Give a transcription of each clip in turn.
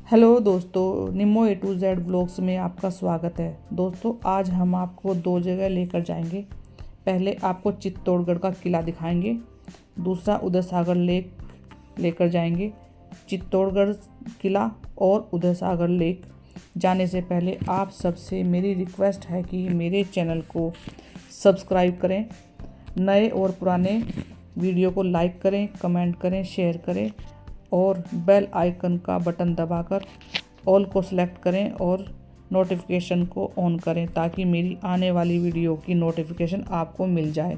Hello दोस्तों, निम्मो ए to Z blogs में आपका स्वागत है। दोस्तों, आज हम आपको दो जगह लेकर जाएंगे। पहले आपको चित्तौड़गढ़ का किला दिखाएंगे, दूसरा उदय सागर लेक लेकर जाएंगे। चित्तौड़गढ़ किला और उदय सागर लेक जाने से पहले आप सबसे मेरी रिक्वेस्ट है कि मेरे चैनल को सब्सक्राइब करें, नए और पुराने वीडियो को लाइक करें, कमेंट करें, शेयर करें और बेल आइकन का बटन दबाकर ऑल को सिलेक्ट करें और नोटिफिकेशन को ऑन करें ताकि मेरी आने वाली वीडियो की नोटिफिकेशन आपको मिल जाए।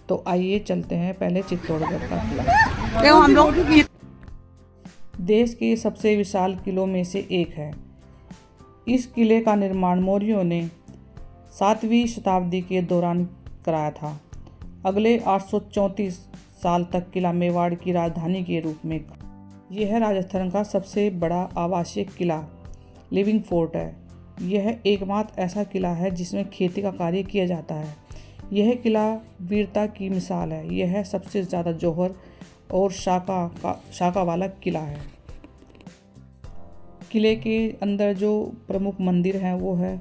तो आइए चलते हैं पहले चित्तौड़गढ़ का किला। हम लोग देश के सबसे विशाल किलों में से एक है। इस किले का निर्माण मौर्यों ने 7वीं शताब्दी के दौरान कराया था। अगले 834 साल तक किला मेवाड़ की राजधानी के रूप में यह राजस्थान का सबसे बड़ा आवासीय किला लिविंग फोर्ट है। यह एकमात्र ऐसा किला है जिसमें खेती का कार्य किया जाता है। यह किला वीरता की मिसाल है। यह सबसे ज़्यादा जौहर और शाखा वाला किला है। किले के अंदर जो प्रमुख मंदिर हैं वो है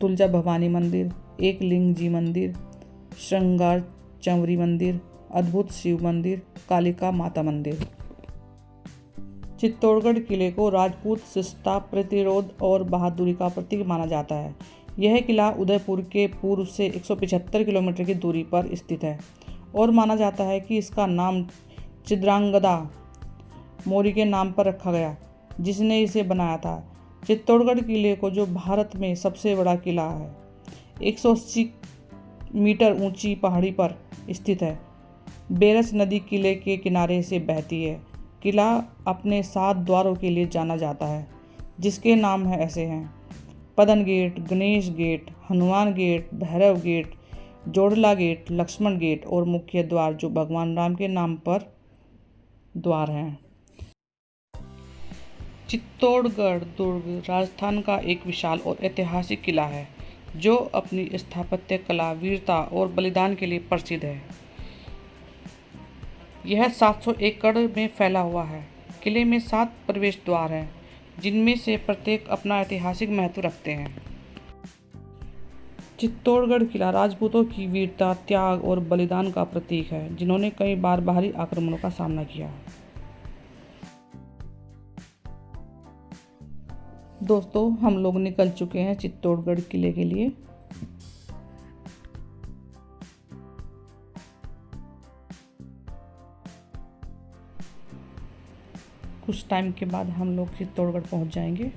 तुलजा भवानी मंदिर, एकलिंग जी मंदिर, श्रृंगार चंवरी मंदिर, अद्भुत शिव मंदिर, कालिका माता मंदिर। चित्तौड़गढ़ किले को राजपूत शिष्टता, प्रतिरोध और बहादुरी का प्रतीक माना जाता है। यह किला उदयपुर के पूर्व से 175 किलोमीटर की दूरी पर स्थित है और माना जाता है कि इसका नाम चित्रांगदा मौर्य के नाम पर रखा गया, जिसने इसे बनाया था। चित्तौड़गढ़ किले को जो भारत में सबसे बड़ा किला है, 180 मीटर ऊंची पहाड़ी पर स्थित है। बेरस नदी किले के किनारे से बहती है। किला अपने 7 द्वारों के लिए जाना जाता है, जिसके नाम ऐसे हैं: Padan gate, Ganesh gate, Hanuman gate, Bhairav gate, Jodla gate, Lakshman gate और मुख्य द्वार जो भगवान राम के नाम पर द्वार हैं। चित्तौड़गढ़ दुर्ग राजस्थान का एक विशाल और ऐतिहासिक किला है जो अपनी स्थापत्य कला, वीरता और बलिदान के लिए प्रसिद्ध है। यह 700 एकड़ में फैला हुआ है। किले में 7 प्रवेश द्वार हैं, जिनमें से प्रत्येक अपना ऐतिहासिक महत्व रखते हैं। चित्तौड़गढ़ किला राजपूतों की वीरता, त्याग और बलिदान का प्रतीक है, जिन्होंने कई बार बाहरी आक्रमणों का सामना किया। दोस्तों, हम लोग निकल चुके हैं चित्तौड़गढ़ किले के लिए। कुछ टाइम के बाद हम लोग चित्तौड़गढ़ पहुंच जाएंगे।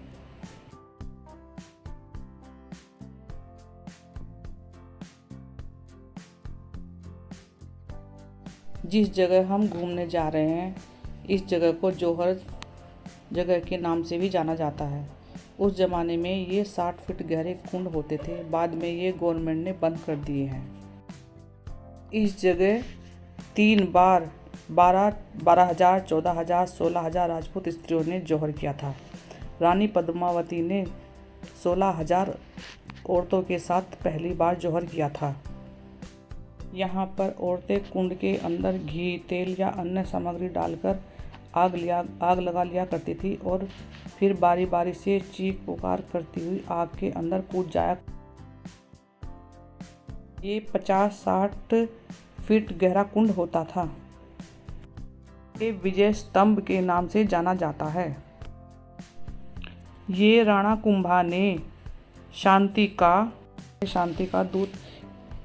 जिस जगह हम घूमने जा रहे हैं, इस जगह को जौहर जगह के नाम से भी जाना जाता है। उस ज़माने में ये 60 फीट गहरे कुंड होते थे। बाद में ये गवर्नमेंट ने बंद कर दिए हैं। इस जगह 3 बार 12,000, 14,000, 16,000 राजपूत स्त्रियों ने जौहर किया था। रानी पद्मावती ने 16,000 औरतों के साथ पहली बार जौहर किया था। यहाँ पर औरतें कुंड के अंदर घी, तेल या अन्य सामग्री डालकर आग लगा लिया करती थी और फिर बारी बारी से चीख पुकार करती हुई आग के अंदर कूद जाया। ये 50-60 फीट गहरा कुंड होता था। ये विजय स्तंभ के नाम से जाना जाता है। ये राणा कुंभा ने शांति का दूत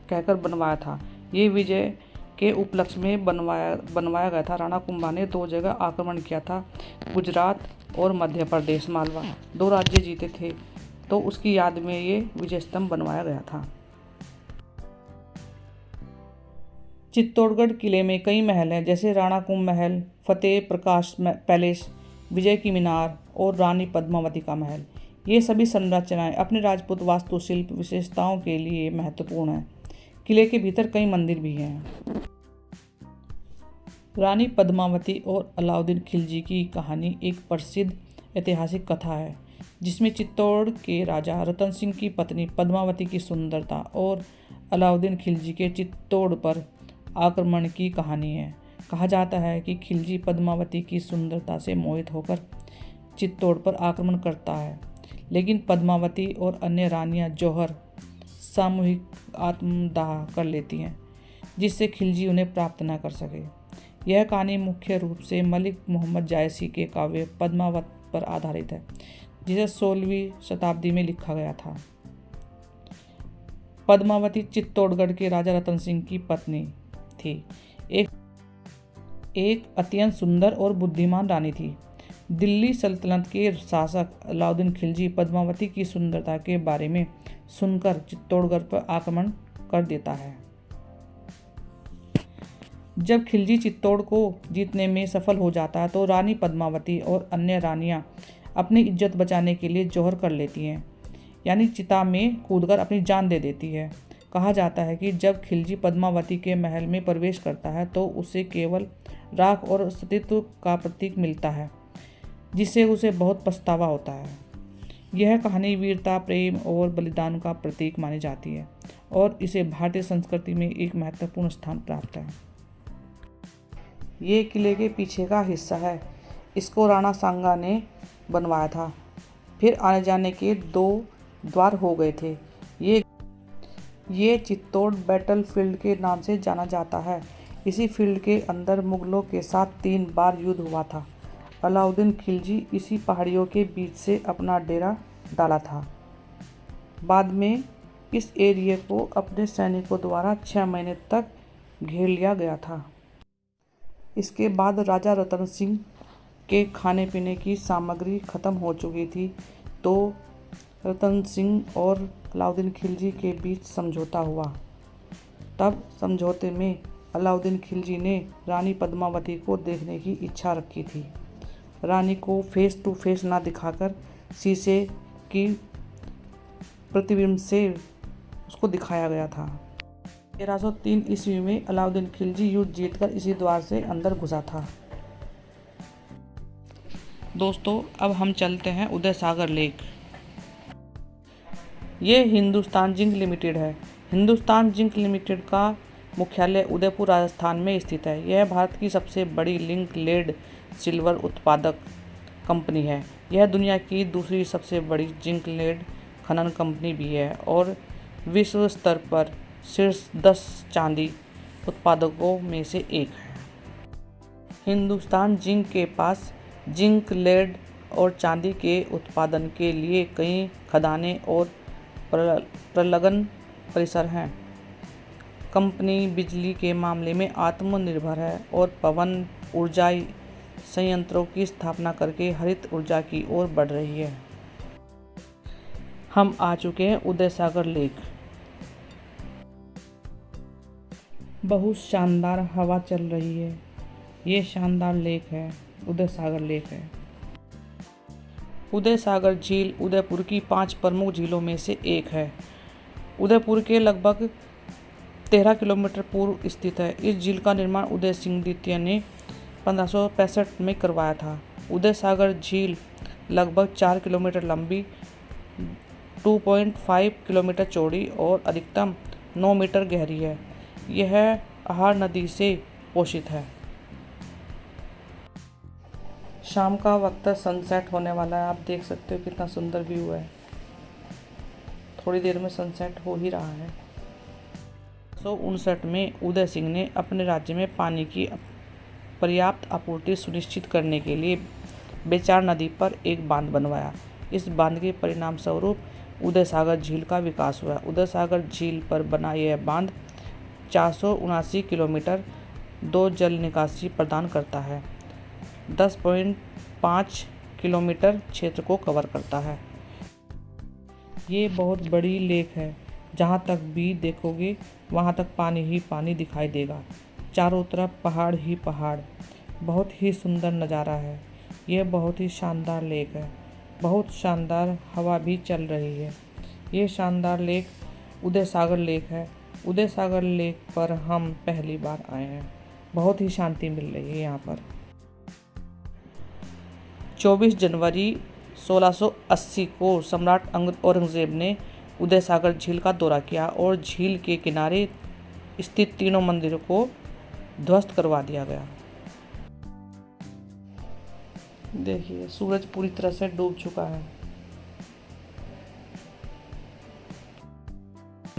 कहकर बनवाया था। ये विजय के उपलक्ष्य में बनवाया गया था। राणा कुंभा ने 2 जगह आक्रमण किया था, गुजरात और मध्य प्रदेश, मालवा 2 राज्य जीते थे, तो उसकी याद में ये विजय स्तंभ बनवाया गया था। चित्तौड़गढ़ किले में कई महल हैं, जैसे राणा कुंभ महल, फतेह प्रकाश पैलेस, विजय की मीनार और रानी पद्मावती का महल। ये सभी संरचनाएं अपने राजपूत वास्तुशिल्प विशेषताओं के लिए महत्वपूर्ण हैं। किले के भीतर कई मंदिर भी हैं। रानी पद्मावती और अलाउद्दीन खिलजी की कहानी एक प्रसिद्ध ऐतिहासिक कथा है, जिसमें चित्तौड़ के राजा रतन सिंह की पत्नी पद्मावती की सुंदरता और अलाउद्दीन खिलजी के चित्तौड़ पर आक्रमण की कहानी है। कहा जाता है कि खिलजी पद्मावती की सुंदरता से मोहित होकर चित्तौड़ पर आक्रमण करता है, लेकिन पद्मावती और अन्य रानियां जौहर सामूहिक आत्मदाह कर लेती हैं, जिससे खिलजी उन्हें प्राप्त न कर सके। यह कहानी मुख्य रूप से मलिक मोहम्मद जायसी के काव्य पद्मावत पर आधारित है, जिसे 16वीं शताब्दी में लिखा गया था। पद्मावती चित्तौड़गढ़ के राजा रतन सिंह की पत्नी थी। एक अत्यंत सुंदर और बुद्धिमान रानी थी। दिल्ली सल्तनत के शासक अलाउद्दीन खिलजी पद्मावती की सुंदरता के बारे में सुनकर चित्तौड़गढ़ पर आक्रमण कर देता है। जब खिलजी चित्तौड़ को जीतने में सफल हो जाता है तो रानी पद्मावती और अन्य रानियां अपनी इज्जत बचाने के लिए जौहर कर लेती हैं, यानी चिता में कूदकर अपनी जान दे देती है। कहा जाता है कि जब खिलजी पद्मावती के महल में प्रवेश करता है तो उसे केवल राख और अस्तित्व का प्रतीक मिलता है, जिससे उसे बहुत पछतावा होता है। यह कहानी वीरता, प्रेम और बलिदान का प्रतीक मानी जाती है और इसे भारतीय संस्कृति में एक महत्वपूर्ण स्थान प्राप्त है। ये किले के पीछे का हिस्सा है। इसको राणा सांगा ने बनवाया था। फिर आने जाने के 2 द्वार हो गए थे। ये चित्तौड़ बैटल फील्ड के नाम से जाना जाता है। इसी फील्ड के अंदर मुगलों के साथ 3 बार युद्ध हुआ था। अलाउद्दीन खिलजी इसी पहाड़ियों के बीच से अपना डेरा डाला था। बाद में इस एरिया को अपने सैनिकों द्वारा 6 महीने तक घेर लिया गया था। इसके बाद राजा रतन सिंह के खाने पीने की सामग्री खत्म हो चुकी थी, तो रतन सिंह और अलाउद्दीन खिलजी के बीच समझौता हुआ। तब समझौते में अलाउद्दीन खिलजी ने रानी पद्मावती को देखने की इच्छा रखी थी। रानी को फेस टू फेस ना दिखाकर शीशे की प्रतिबिंब से उसको दिखाया गया था। 1303 ईस्वी में अलाउद्दीन खिलजी युद्ध जीतकर इसी द्वार से अंदर घुसा था। दोस्तों, अब हम चलते हैं उदय सागर लेक। ये हिंदुस्तान जिंक लिमिटेड है। हिंदुस्तान जिंक लिमिटेड का मुख्यालय उदयपुर राजस्थान में स्थित है। यह भारत की सबसे बड़ी लिंक लेड सिल्वर उत्पादक कंपनी है। यह दुनिया की दूसरी सबसे बड़ी जिंक लेड खनन कंपनी भी है और विश्व स्तर पर शीर्ष 10 चांदी उत्पादकों में से एक है। हिंदुस्तान जिंक के पास जिंक लेड और चांदी के उत्पादन के लिए कई खदानें और प्रलगन परिसर हैं। कंपनी बिजली के मामले में आत्मनिर्भर है और पवन ऊर्जा संयंत्रों की स्थापना करके हरित ऊर्जा की ओर बढ़ रही है। हम आ चुके हैं उदय सागर लेक। बहुत शानदार हवा चल रही है। ये शानदार लेक है, उदय सागर लेक है। उदय सागर झील उदयपुर की 5 प्रमुख झीलों में से एक है। उदयपुर के लगभग 13 किलोमीटर पूर्व स्थित है। इस झील का निर्माण उदय सिंह द्वितीय ने 1565 में करवाया था। उदय सागर झील लगभग 4 किलोमीटर लंबी, 2.5 किलोमीटर चौड़ी और अधिकतम 9 मीटर गहरी है। यह अहार नदी से पोषित है। शाम का वक्त सनसेट होने वाला है। आप देख सकते हो कितना सुंदर व्यू है। थोड़ी देर में सनसेट हो ही रहा है। 1959 में उदय सिंह ने अपने राज्य में पानी की पर्याप्त आपूर्ति सुनिश्चित करने के लिए बेचार नदी पर एक बांध बनवाया। इस बांध के परिणाम स्वरूप उदय सागर झील का विकास हुआ। उदय सागर झील पर बना यह बांध 479 किलोमीटर 2 जल निकासी प्रदान करता है। 10.5 किलोमीटर क्षेत्र को कवर करता है। ये बहुत बड़ी लेक है। जहाँ तक भी देखोगे वहाँ तक पानी ही पानी दिखाई देगा। चारों तरफ पहाड़ ही पहाड़। बहुत ही सुंदर नज़ारा है। यह बहुत ही शानदार लेक है। बहुत शानदार हवा भी चल रही है। ये शानदार लेक उदय सागर लेक है। उदय सागर लेक पर हम पहली बार आए हैं। बहुत ही शांति मिल रही है यहाँ पर। 24 जनवरी 1680 को सम्राट औरंगजेब ने उदय सागर झील का दौरा किया और झील के किनारे स्थित तीनों मंदिरों को ध्वस्त करवा दिया गया। देखिए सूरज पूरी तरह से डूब चुका है।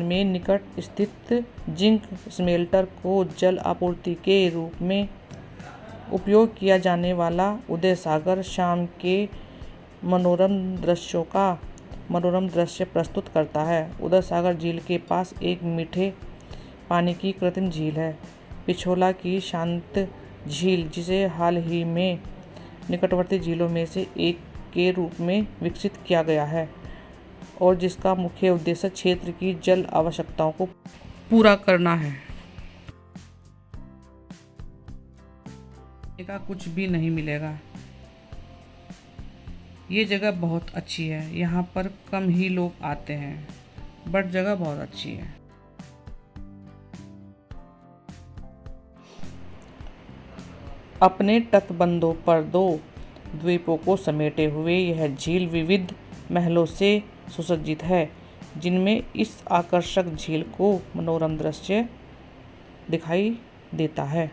में निकट स्थित जिंक स्मेल्टर को जल आपूर्ति के रूप में उपयोग किया जाने वाला उदय सागर शाम के मनोरम दृश्य प्रस्तुत करता है। उदय सागर झील के पास एक मीठे पानी की कृत्रिम झील है, पिछोला की शांत झील, जिसे हाल ही में निकटवर्ती झीलों में से एक के रूप में विकसित किया गया है और जिसका मुख्य उद्देश्य क्षेत्र की जल आवश्यकताओं को पूरा करना है। का कुछ भी नहीं मिलेगा। ये जगह बहुत अच्छी है, यहाँ पर कम ही लोग आते हैं, बट जगह बहुत अच्छी है। अपने तटबंधों पर 2 द्वीपों को समेटे हुए यह झील विविध महलों से सुसज्जित है, जिनमें इस आकर्षक झील को मनोरम दृश्य दिखाई देता है।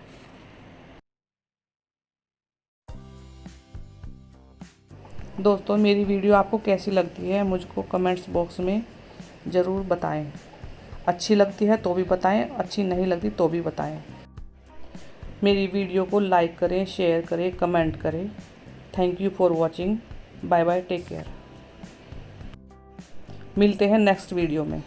दोस्तों, मेरी वीडियो आपको कैसी लगती है मुझको कमेंट्स बॉक्स में ज़रूर बताएं। अच्छी लगती है तो भी बताएं, अच्छी नहीं लगती तो भी बताएं। मेरी वीडियो को लाइक करें, शेयर करें, कमेंट करें। Thank you for watching. Bye bye, take care. मिलते हैं नेक्स्ट वीडियो में।